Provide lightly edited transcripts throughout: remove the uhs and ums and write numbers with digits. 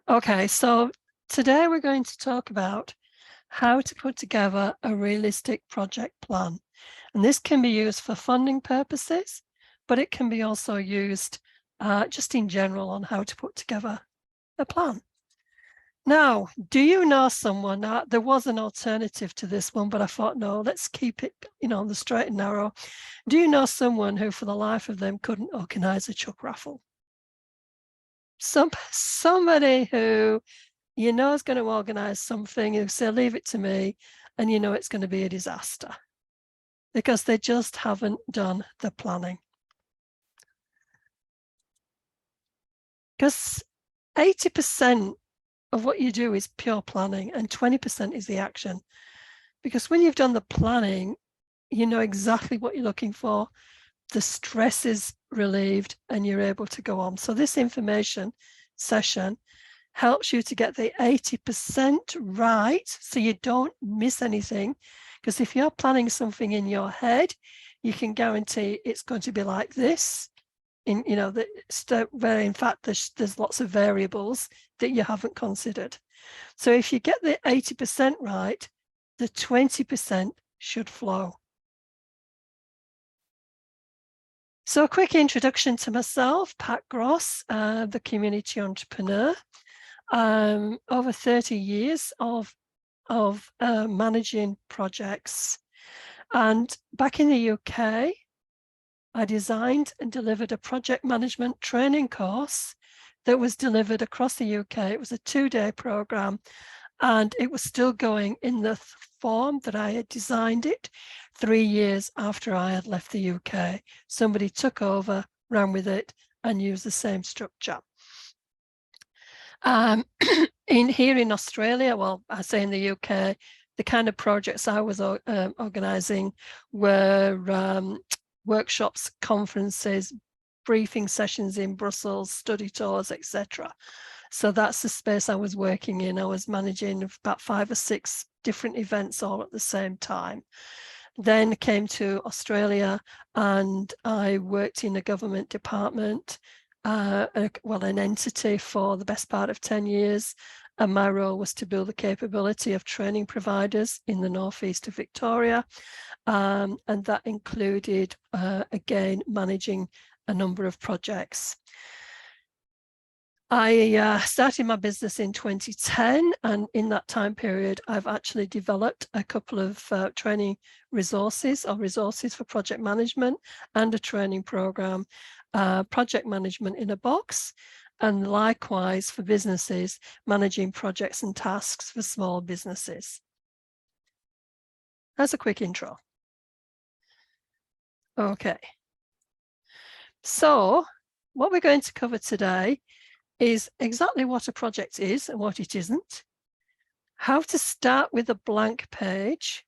Okay, so today we're going to talk about how to put together a realistic project plan. And this can be used for funding purposes, but it can be also used just in general on how to put together a plan. Now, do you know someone? There was an alternative to this one, but I thought, no, let's keep it, on the straight and narrow. Do you know someone who, for the life of them, couldn't organize a chuck raffle? Somebody who is going to organize something, you say, leave it to me, and it's going to be a disaster because they just haven't done the planning. Because 80% of what you do is pure planning and 20% is the action. Because when you've done the planning, you know exactly what you're looking for, the stress is relieved, and you're able to go on. So this information session helps you to get the 80% right so you don't miss anything. Because if you're planning something in your head, you can guarantee it's going to be like this. In fact, there's lots of variables that you haven't considered. So if you get the 80% right, the 20% should flow. So a quick introduction to myself, Pat Gross, the community entrepreneur. Over 30 years of managing projects. And back in the UK, I designed and delivered a project management training course that was delivered across the UK. It was a 2-day program, and it was still going in the form that I had designed it 3 years after I had left the UK. Somebody took over, ran with it, and used the same structure. Here in Australia, well, I say in the UK, the kind of projects I was organising were workshops, conferences, briefing sessions in Brussels, study tours, etc. So that's the space I was working in. I was managing about 5 or 6 different events all at the same time. Then came to Australia and I worked in a government department, an entity for the best part of 10 years. And my role was to build the capability of training providers in the northeast of Victoria. And that included, again, managing a number of projects. I started my business in 2010, and in that time period, I've actually developed a couple of training resources for project management and a training program, Project Management in a Box, and likewise for businesses, managing projects and tasks for small businesses. That's a quick intro. Okay. So what we're going to cover today is exactly what a project is and what it isn't, how to start with a blank page,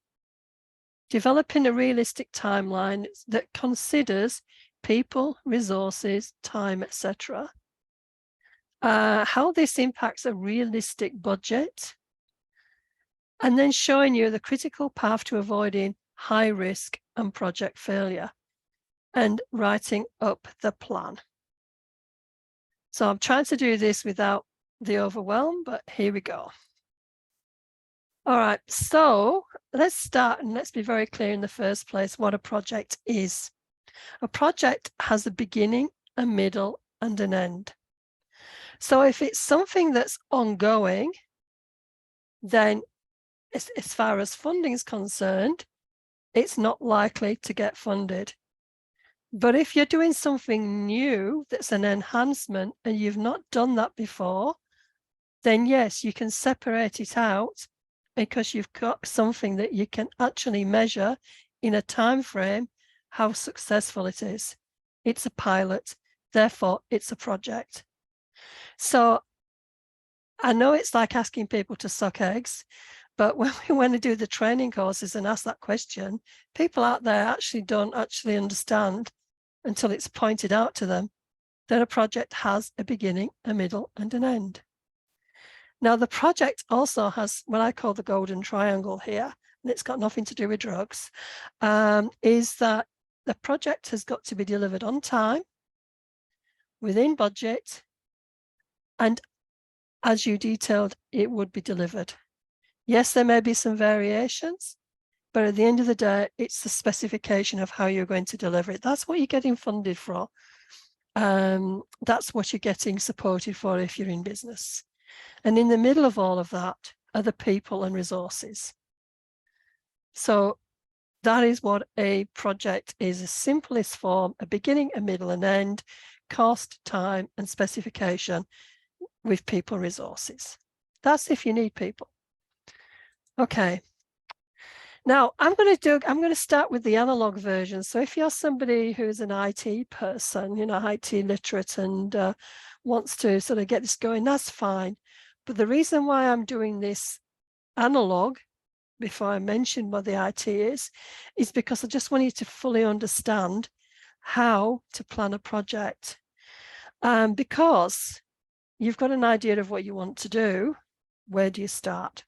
developing a realistic timeline that considers people, resources, time, etc., how this impacts a realistic budget, and then showing you the critical path to avoiding high risk and project failure, and writing up the plan. So I'm trying to do this without the overwhelm, but here we go. All right, so let's start and let's be very clear in the first place what a project is. A project has a beginning, a middle, and an end. So if it's something that's ongoing, then as far as funding is concerned, it's not likely to get funded. But if you're doing something new that's an enhancement and you've not done that before, then yes, you can separate it out because you've got something that you can actually measure in a time frame how successful it is. It's a pilot, therefore it's a project. So I know it's like asking people to suck eggs, but when we want to do the training courses and ask that question, people out there actually don't actually understand until it's pointed out to them that a project has a beginning, a middle, and an end. Now, the project also has what I call the golden triangle here, and it's got nothing to do with drugs, is that the project has got to be delivered on time, within budget, and as you detailed, it would be delivered. Yes, there may be some variations, but at the end of the day, it's the specification of how you're going to deliver it. That's what you're getting funded for. That's what you're getting supported for if you're in business. And in the middle of all of that are the people and resources. So that is what a project is: a simplest form, a beginning, a middle, and end, cost, time, and specification with people resources. That's if you need people. Okay. Now I'm going to start with the analog version. So if you're somebody who's an IT person, you know, IT literate, and wants to sort of get this going, that's fine. But the reason why I'm doing this analog before I mention what the IT is because I just want you to fully understand how to plan a project. Because you've got an idea of what you want to do, where do you start?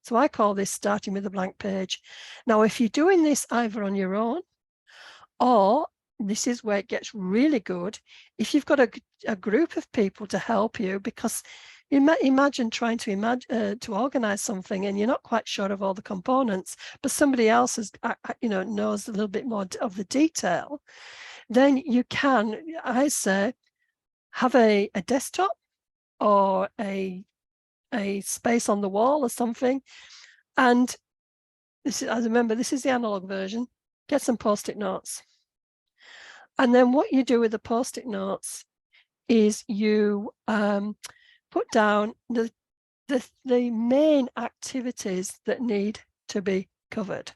So I call this starting with a blank page. Now, if you're doing this either on your own, or this is where it gets really good, if you've got a group of people to help you, because imagine trying to organize something and you're not quite sure of all the components, but somebody else is, knows a little bit more of the detail, then you can, I say, have a desktop or a space on the wall or something. And this is, I remember, this is the analog version. Get some Post-it notes. And then what you do with the Post-it notes is you put down the main activities that need to be covered.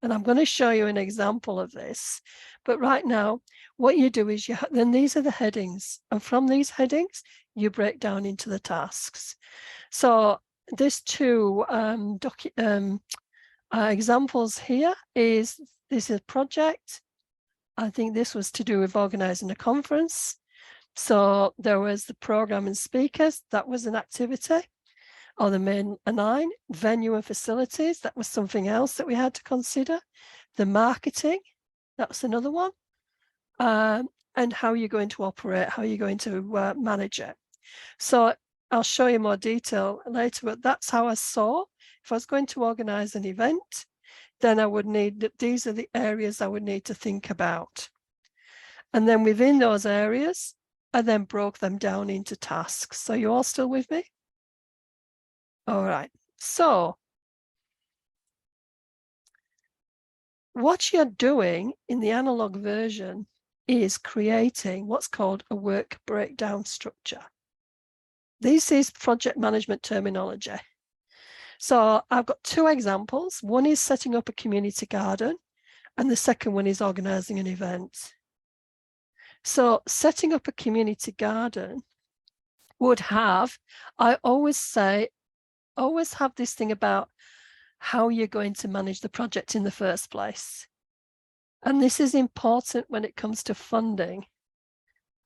And I'm going to show you an example of this. But right now, what you do is then these are the headings. And from these headings, you break down into the tasks. So there's two examples here. This is a project. I think this was to do with organizing a conference. So there was the program and speakers. That was an activity. Or the main 9, venue and facilities. That was something else that we had to consider. The marketing, that was another one. And how you're going to operate, how you're going to manage it. So I'll show you more detail later, but that's how I saw. If I was going to organize an event, then I would need, these are the areas I would need to think about. And then within those areas, I then broke them down into tasks. So you all still with me? All right, so what you're doing in the analog version is creating what's called a work breakdown structure. This is project management terminology. So I've got 2 examples. One is setting up a community garden, and the second one is organizing an event. So setting up a community garden would have, I always say, always have this thing about how you're going to manage the project in the first place. And this is important when it comes to funding,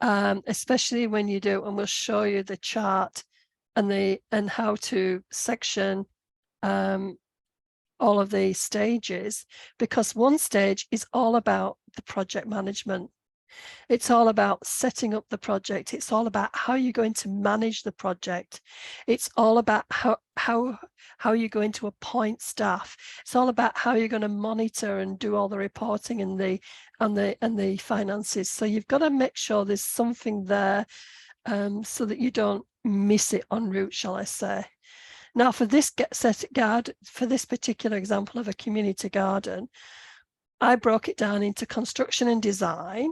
especially when you do, and we'll show you the chart and how to section all of the stages, because one stage is all about the project management. It's all about setting up the project. It's all about how you're going to manage the project. It's all about how you're going to appoint staff. It's all about how you're going to monitor and do all the reporting and the finances. So you've got to make sure there's something there so that you don't miss it en route, shall I say. Now, for this for this particular example of a community garden, I broke it down into construction and design,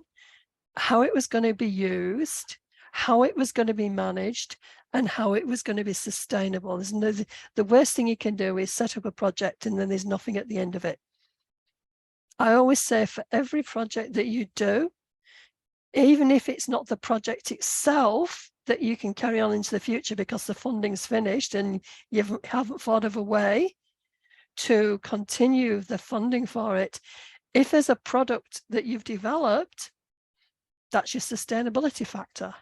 how it was going to be used, how it was going to be managed, and how it was going to be sustainable. The worst thing you can do is set up a project and then there's nothing at the end of it. I always say for every project that you do, even if it's not the project itself that you can carry on into the future because the funding's finished and you haven't thought of a way to continue the funding for it, if there's a product that you've developed, that's your sustainability factor.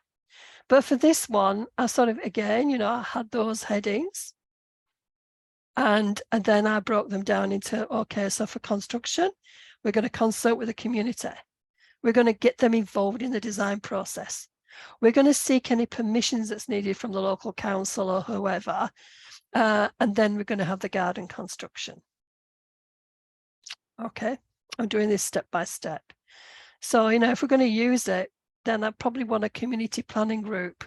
But for this one, I sort of, again, I had those headings and then I broke them down into, okay, so for construction, we're going to consult with the community. We're going to get them involved in the design process. We're going to seek any permissions that's needed from the local council or whoever, and then we're going to have the garden construction. Okay, I'm doing this step by step. So, you know, if we're going to use it, then I probably want a community planning group.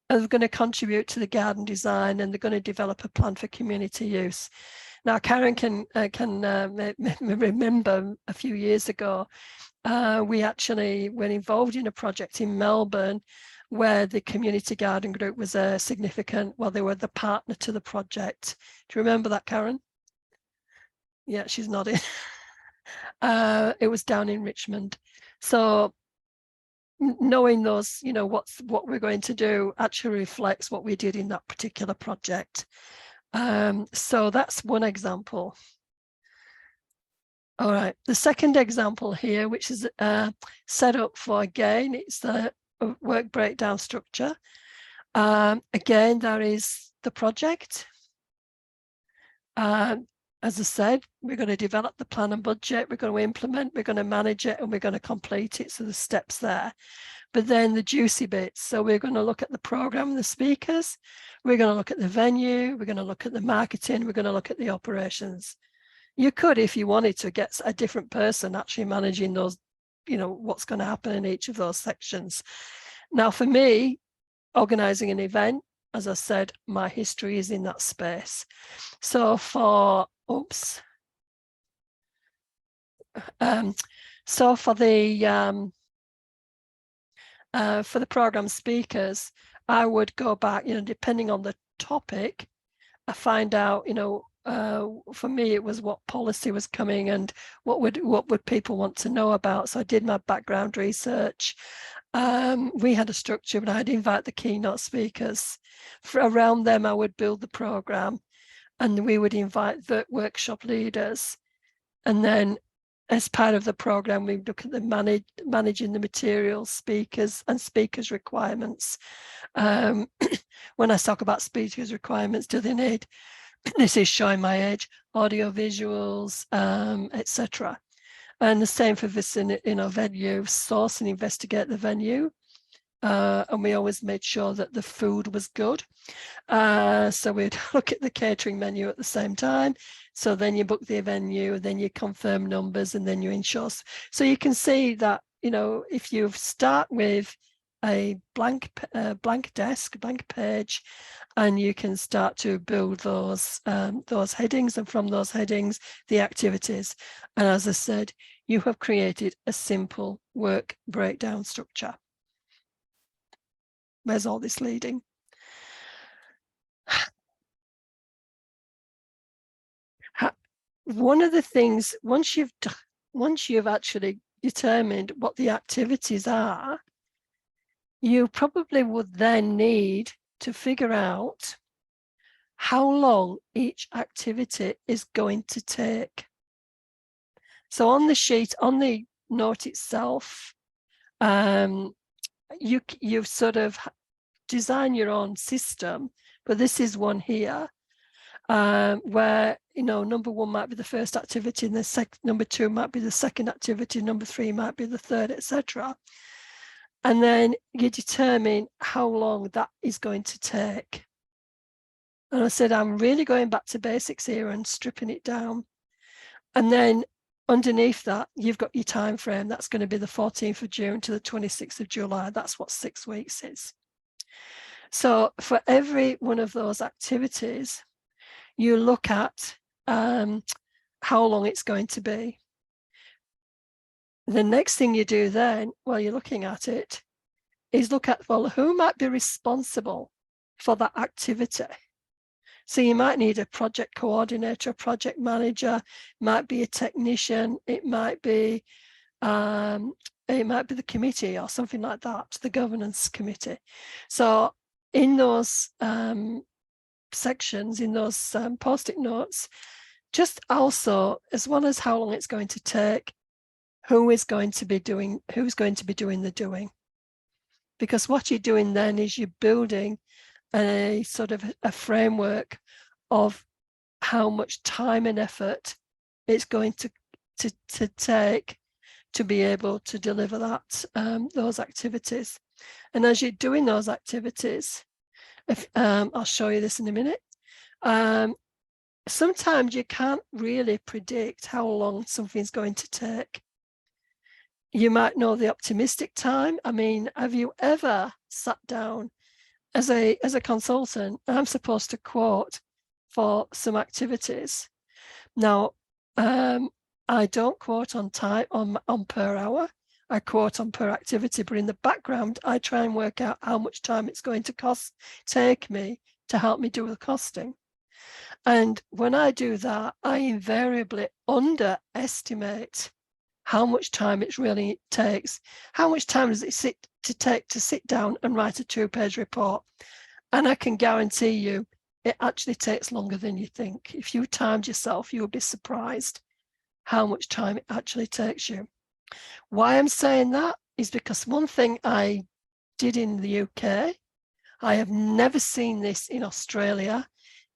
And they're going to contribute to the garden design, and they're going to develop a plan for community use. Now, Karen can remember a few years ago, we actually were involved in a project in Melbourne where the community garden group was a significant, well, they were the partner to the project. Do you remember that, Karen? Yeah, she's nodding. It was down in Richmond. So knowing those, you know, what we're going to do actually reflects what we did in that particular project. So that's one example. All right, the second example here, which is set up for, again, it's the work breakdown structure. Again, there is the project. As I said, we're going to develop the plan and budget, we're going to implement, we're going to manage it, and we're going to complete it. So the steps there. But then the juicy bits. So we're going to look at the program and the speakers. We're going to look at the venue. We're going to look at the marketing. We're going to look at the operations. You could, if you wanted to, get a different person actually managing those, you know, what's going to happen in each of those sections. Now, for me, organizing an event, as I said, my history is in that space. So for, oops. So for the program speakers, I would go back, you know, depending on the topic, I find out, you know, for me, it was what policy was coming and what would people want to know about. So I did my background research. We had a structure, but I'd invite the keynote speakers. Around them, I would build the program, and we would invite the workshop leaders. And then as part of the program, we look at the managing the materials, speakers and speakers requirements. When I talk about speakers requirements, do they need, this is showing my age, audio visuals, etc. And the same for this in our venue, source and investigate the venue. And we always made sure that the food was good. So we'd look at the catering menu at the same time. So then you book the venue, then you confirm numbers, and then you ensure. So you can see that, you know, if you start with a blank desk, blank page, and you can start to build those headings, and from those headings, the activities. And as I said, you have created a simple work breakdown structure. Where's all this leading? One of the things, once you've actually determined what the activities are, you probably would then need to figure out how long each activity is going to take. So on the sheet, on the note itself, you've sort of design your own system, but this is one here where, you know, number one might be the first activity, and the number two might be the second activity, number three might be the third, etc. And then you determine how long that is going to take. And I said, I'm really going back to basics here and stripping it down. And then underneath that, you've got your time frame. That's going to be the 14th of June to the 26th of July. That's what 6 weeks is. So for every one of those activities, you look at how long it's going to be. The next thing you do then, while you're looking at it, is look at, well, who might be responsible for that activity? So you might need a project coordinator, a project manager, might be a technician, it might be the committee or something like that, the governance committee. So in those sections, in those post-it notes, just also, as well as how long it's going to take, who's going to be doing the doing. Because what you're doing then is you're building a sort of a framework of how much time and effort it's going to take to be able to deliver that those activities. And as you're doing those activities, if I'll show you this in a minute, sometimes you can't really predict how long something's going to take. You might know the optimistic time. I mean, have you ever sat down as a consultant? I'm supposed to quote for some activities. Now, I don't quote on time on per hour. I quote on per activity, but in the background, I try and work out how much time it's going to take me to help me do the costing. And when I do that, I invariably underestimate how much time it really takes. How much time does it take to sit down and write a 2-page report? And I can guarantee you, it actually takes longer than you think. If you timed yourself, you would be surprised how much time it actually takes you. Why I'm saying that is because one thing I did in the UK, I have never seen this in Australia,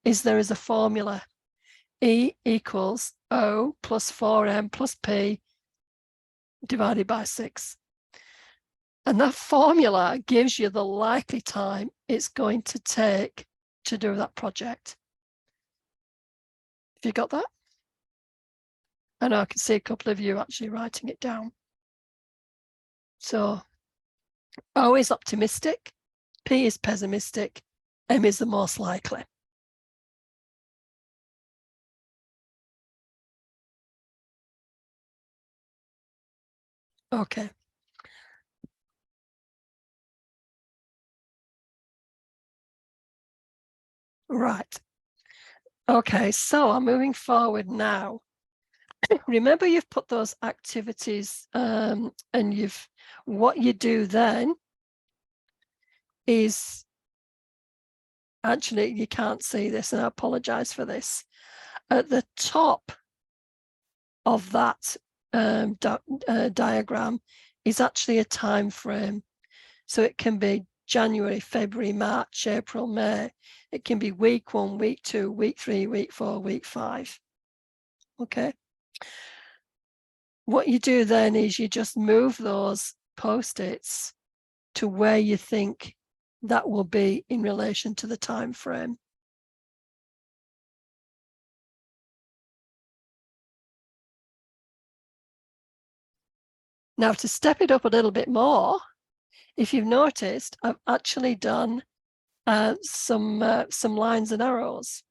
is there is a formula. E equals O plus 4M plus P divided by 6. And that formula gives you the likely time it's going to take to do that project. Have you got that? I know I can see a couple of you actually writing it down. So O is optimistic, P is pessimistic, M is the most likely. Okay. Right. Okay, so I'm moving forward now. Remember, you've put those activities and what you do then is, actually, you can't see this, and I apologize for this. At the top of that diagram is actually a time frame. So it can be January, February, March, April, May. It can be week 1, week 2, week 3, week 4, week 5. Okay. What you do then is you just move those post-its to where you think that will be in relation to the time frame. Now, to step it up a little bit more, if you've noticed, I've actually done some lines and arrows.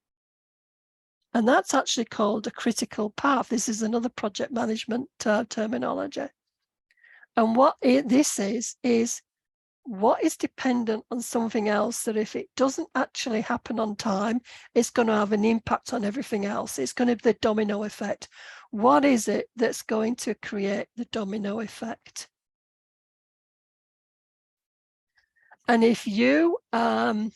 And that's actually called a critical path. This is another project management terminology. And what this is what is dependent on something else that if it doesn't actually happen on time, it's going to have an impact on everything else. It's going to be the domino effect. What is it that's going to create the domino effect? And if you know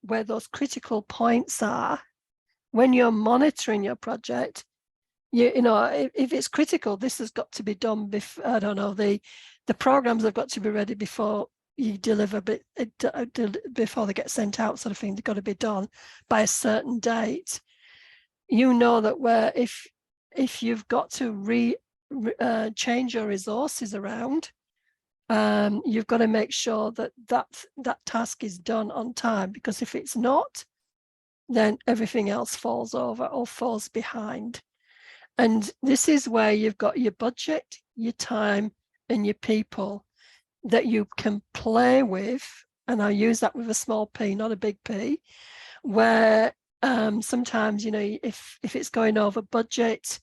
where those critical points are, when you're monitoring your project, you know, if it's critical, this has got to be done before, I don't know, the programs have got to be ready before you deliver, before they get sent out, sort of thing. They've got to be done by a certain date. You know that where if you've got to change your resources around, you've got to make sure that task is done on time, because if it's not, then everything else falls over or falls behind. And this is where you've got your budget, your time, and your people that you can play with. And I use that with a small p, not a big P, where sometimes, you know, if it's going over budget,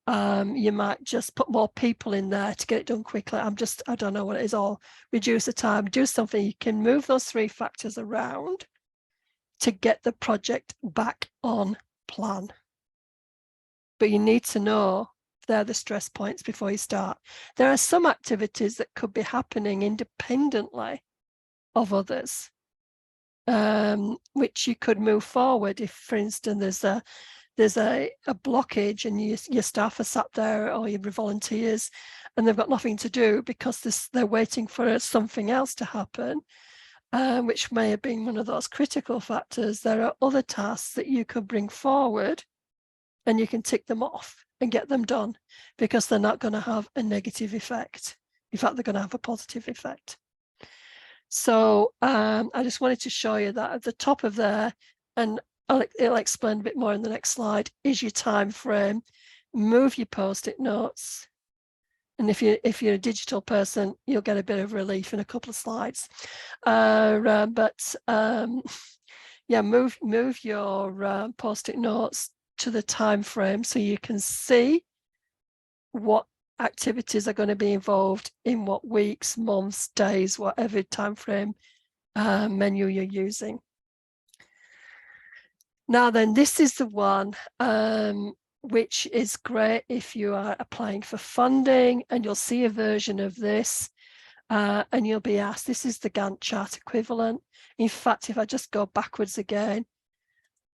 you might just put more people in there to get it done quickly. I don't know what it is, or reduce the time, do something. You can move those 3 factors around to get the project back on plan. But you need to know they're the stress points before you start. There are some activities that could be happening independently of others, which you could move forward if, for instance, there's a blockage and your staff are sat there, or your volunteers, and they've got nothing to do because they're waiting for something else to happen, which may have been one of those critical factors. There are other tasks that you could bring forward and you can tick them off and get them done, because they're not going to have a negative effect In fact, they're going to have a positive effect. So I just wanted to show you that at the top of there, and it'll explain a bit more in the next slide, is your time frame. Move your Post-it notes. And if you're a digital person, you'll get a bit of relief in a couple of slides. Yeah, move your Post-it notes to the time frame so you can see what activities are going to be involved in what weeks, months, days, whatever time frame menu you're using. Now then, this is the one which is great if you are applying for funding, and you'll see a version of this and you'll be asked, this is the Gantt chart equivalent. In fact, if I just go backwards again,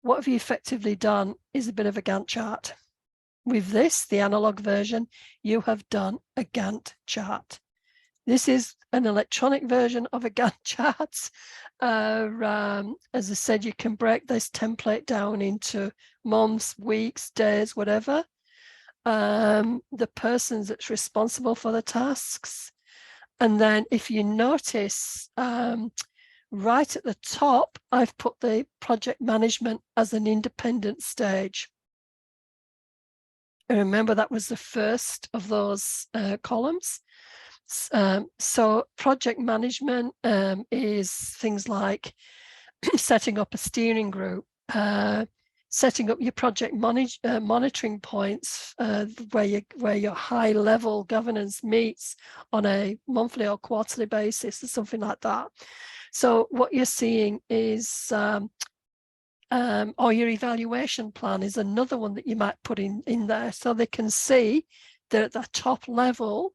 what have you effectively done is a bit of a Gantt chart. With this, the analog version, you have done a Gantt chart. This is an electronic version of a Gantt chart. As I said, you can break this template down into months, weeks, days, whatever. The person that's responsible for the tasks. And then if you notice, right at the top, I've put the project management as an independent stage. And remember, that was the first of those columns. So project management is things like setting up a steering group, setting up your project monitoring points where your high level governance meets on a monthly or quarterly basis or something like that. So what you're seeing is, or your evaluation plan is another one that you might put in there, so they can see that at the top level,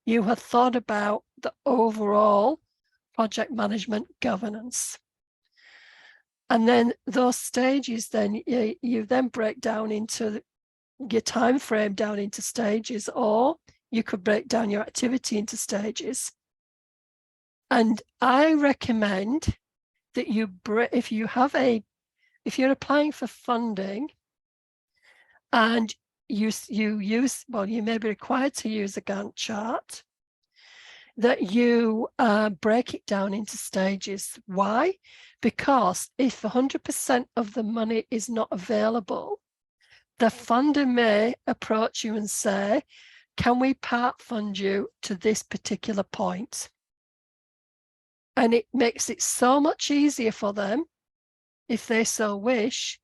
you have thought about the overall project management governance. And then those stages, then you then break down into your time frame down into stages, or you could break down your activity into stages. And I recommend that if you're applying for funding and you may be required to use a Gantt chart, that you break it down into stages. Why? Because if 100% of the money is not available, the funder may approach you and say, can we part fund you to this particular point? And it makes it so much easier for them, if they so wish,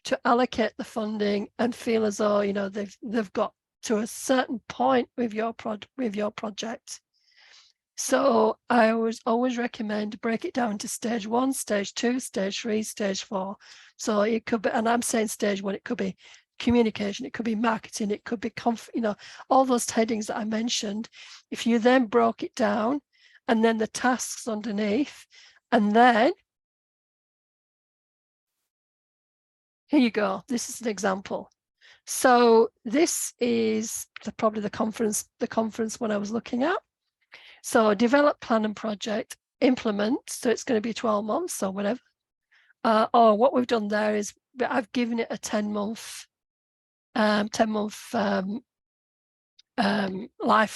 to allocate the funding and feel as though, you know, they've got to a certain point with your project. So I always recommend break it down to stage 1, stage 2, stage 3, stage 4. So it could be, and I'm saying stage 1, it could be communication, it could be marketing, it could be all those headings that I mentioned. If you then broke it down, and then the tasks underneath, and then here you go. This is an example. So this is probably the conference one I was looking at. So develop, plan and project, implement. So it's going to be 12 months or whatever. Or what we've done there is I've given it a 10-month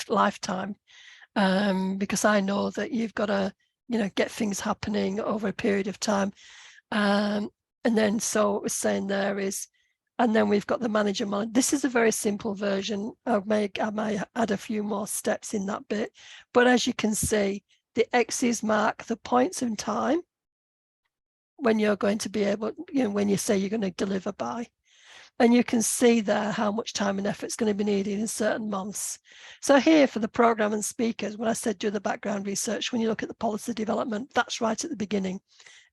lifetime, because I know that you've got to, get things happening over a period of time. And then, so what we're saying there is, and then we've got the manager. This is a very simple version. I may add a few more steps in that bit. But as you can see, the X's mark the points in time when you're going to be able, when you say you're going to deliver by. And you can see there how much time and effort is going to be needed in certain months. So here for the program and speakers, when I said do the background research, when you look at the policy development, that's right at the beginning.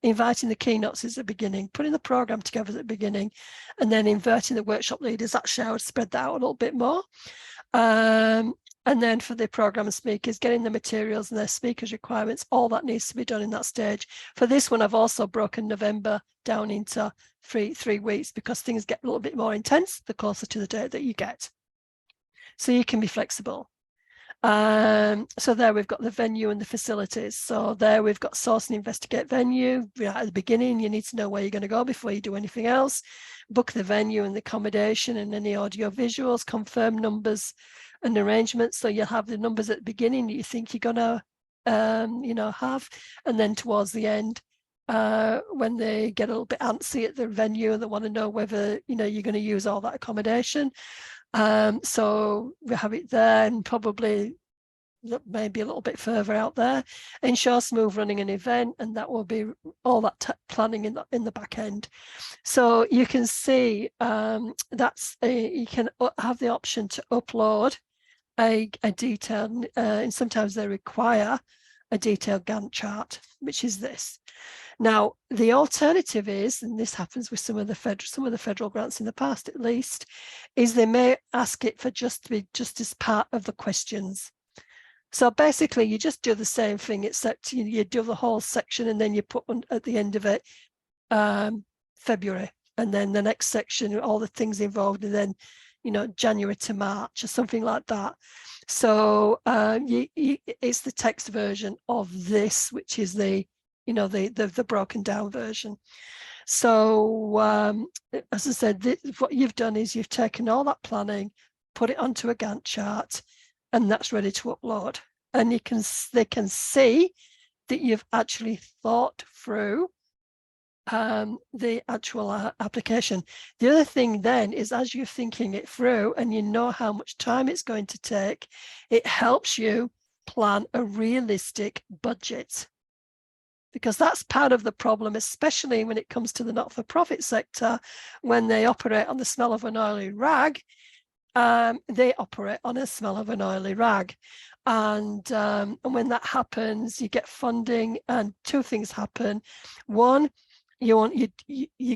Inviting the keynotes is the beginning, putting the program together at the beginning, and then inviting the workshop leaders. Actually, I would spread that out a little bit more. And then for the program and speakers, getting the materials and their speakers requirements, all that needs to be done in that stage. For this one, I've also broken November down into three weeks, because things get a little bit more intense the closer to the date that you get. So you can be flexible. So there we've got the venue and the facilities. So there we've got source and investigate venue. At the beginning, you need to know where you're going to go before you do anything else. Book the venue and the accommodation and any audio visuals, confirm numbers an arrangement. So you'll have the numbers at the beginning that you think you're gonna have, and then towards the end, when they get a little bit antsy at the venue and they want to know whether you're going to use all that accommodation. So we have it there, and probably maybe a little bit further out there. Ensure smooth running an event, and that will be all that planning in the back end. So you can see you can have the option to upload a detailed, and sometimes they require a detailed Gantt chart, which is this. Now, the alternative is, and this happens with some of the federal grants in the past at least, is they may ask it for just as part of the questions. So basically, you just do the same thing, except you do the whole section and then you put at the end of it February, and then the next section, all the things involved, and then January to March or something like that. So it's the text version of this, which is the broken down version. So as I said, what you've done is you've taken all that planning, put it onto a Gantt chart, and that's ready to upload. And they can see that you've actually thought through the actual application. The other thing then is, as you're thinking it through and you know how much time it's going to take, it helps you plan a realistic budget. Because that's part of the problem, especially when it comes to the not-for-profit sector, when they operate on the smell of an oily rag. They operate on a smell of an oily rag. And when that happens, you get funding, and two things happen. One, you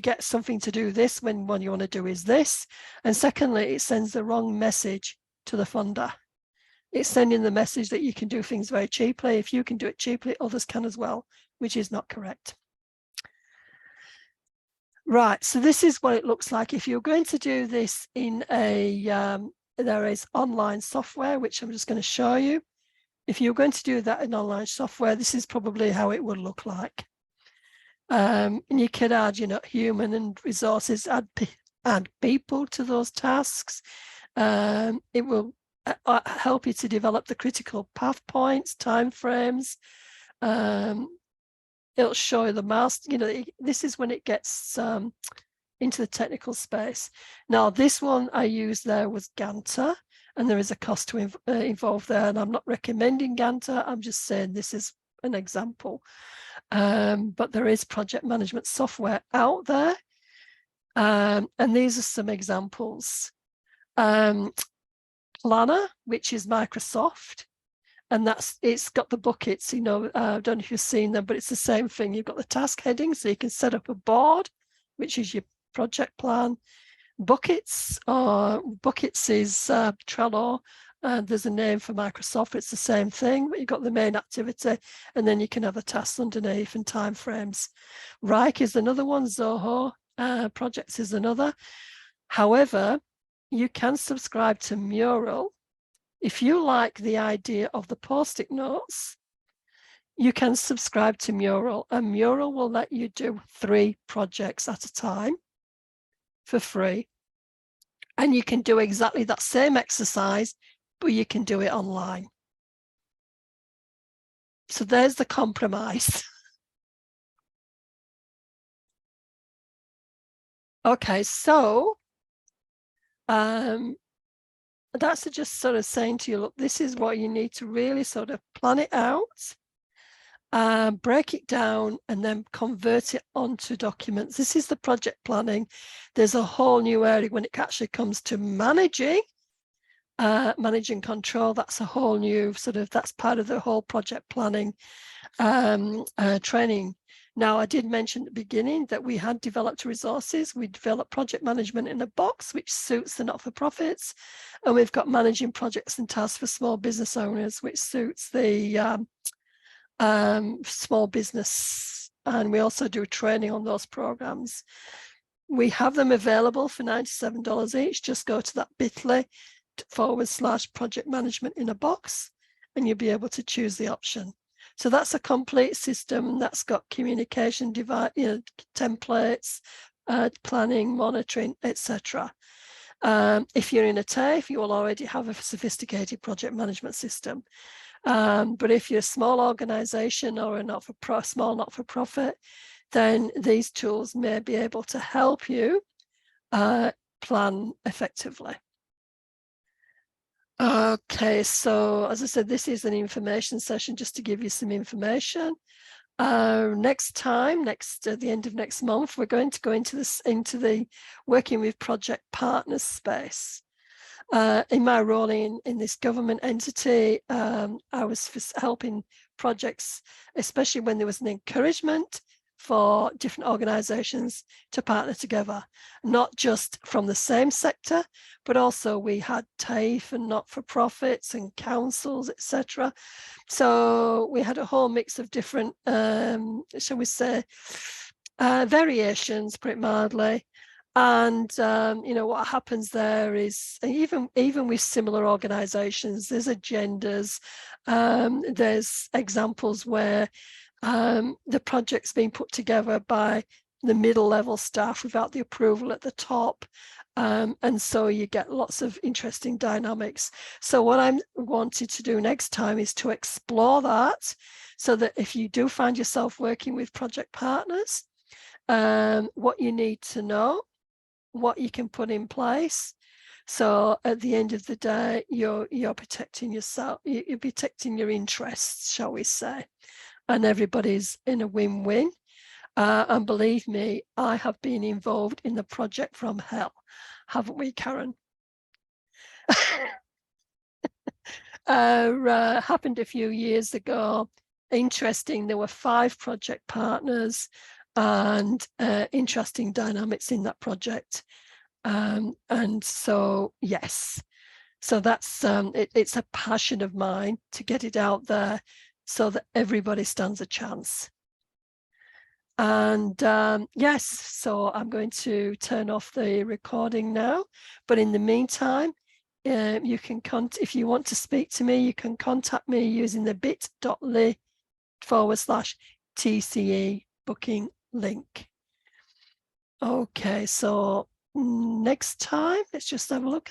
get something to do this when what you want to do is this. And secondly, it sends the wrong message to the funder. It's sending the message that you can do things very cheaply. If you can do it cheaply, others can as well, which is not correct. Right, so this is what it looks like. If you're going to do this in there is online software, which I'm just going to show you. If you're going to do that in online software, this is probably how it would look like. And you could add, human and resources, add people to those tasks. It will help you to develop the critical path points, timeframes. It'll show you the milestone. This is when it gets into the technical space. Now, this one I used there was Gantter, and there is a cost to involve there. And I'm not recommending Gantter. I'm just saying this is an example. But there is project management software out there. And these are some examples. Planner, which is Microsoft. And it's got the buckets, I don't know if you've seen them, but it's the same thing. You've got the task heading, so you can set up a board, which is your project plan. Buckets is Trello. There's a name for Microsoft. It's the same thing, but you've got the main activity, and then you can have the tasks underneath and timeframes. Wrike is another one. Zoho Projects is another. However, you can subscribe to Mural. If you like the idea of the Post-it notes, you can subscribe to Mural, and Mural will let you do 3 projects at a time for free. And you can do exactly that same exercise, but you can do it online. So there's the compromise. Okay, so that's just sort of saying to you, look, this is what you need to really sort of plan it out, break it down, and then convert it onto documents. This is the project planning. There's a whole new area when it actually comes to managing control. That's a whole new that's part of the whole project planning training. Now, I did mention at the beginning that we had developed resources. We developed project management in a box, which suits the not-for-profits. And we've got managing projects and tasks for small business owners, which suits the small business. And we also do training on those programs. We have them available for $97 each. Just go to that bit.ly/project management in a box, and you'll be able to choose the option. So that's a complete system that's got communication, templates, planning, monitoring, etc. If you're in a TAFE, you will already have a sophisticated project management system. But if you're a small organization or a small not-for-profit, then these tools may be able to help you plan effectively. Okay, so as I said, this is an information session just to give you some information. Next time, at the end of next month, we're going to go into the working with project partners space. In my role in this government entity, I was helping projects, especially when there was an encouragement for different organizations to partner together, not just from the same sector, but also we had TAFE and not-for-profits and councils, etc. So we had a whole mix of different, shall we say, variations, put it mildly. And you know, what happens there is even with similar organizations, there's agendas, there's examples where the project's being put together by the middle level staff without the approval at the top. And so you get lots of interesting dynamics. So what I'm wanting to do next time is to explore that, so that if you do find yourself working with project partners, what you need to know, what you can put in place. So at the end of the day, you're protecting yourself, you're protecting your interests, shall we say, and everybody's in a win-win. And believe me, I have been involved in the project from hell, haven't we, Karen? Happened a few years ago. Interesting, there were 5 project partners and interesting dynamics in that project. And so, yes, so that's it's a passion of mine to get it out there so that everybody stands a chance. And yes, so I'm going to turn off the recording now, but in the meantime, you can if you want to speak to me, you can contact me using the bit.ly/TCE booking link. Okay, so next time, let's just have a look.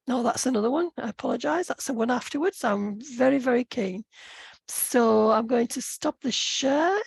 No, that's another one. I apologize. That's the one afterwards. I'm very, very keen. So I'm going to stop the share.